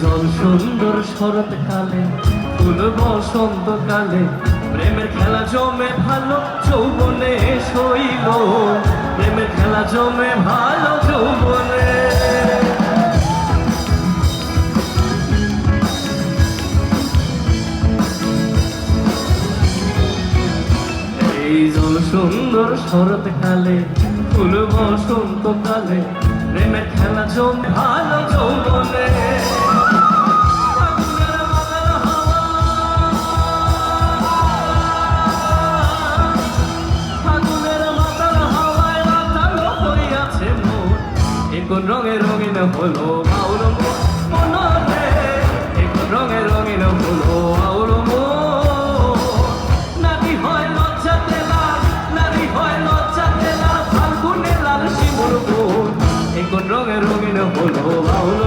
জল সুন্দর শরৎকালে, ফুল বসন্তকালে, প্রেমের খেলা জমে ভালো যৌবনে শৈল, প্রেমের খেলা জমে ভালো যৌবনে। এই জল সুন্দর শরৎকালে, ফুল বসন্তকালে, প্রেমের খেলা জমে ভালো যৌবনে। কোন রঙে রঙিন হলো বাউল মনে, কোন রঙে রঙিন হলো বাউল নারী হয় লজ্জাতে লাল, নারী হয় লজ্জাতে লাল, ফাল্গুনে লাল শিমুর ফুল, কোন রঙে রঙিন হলো বাউল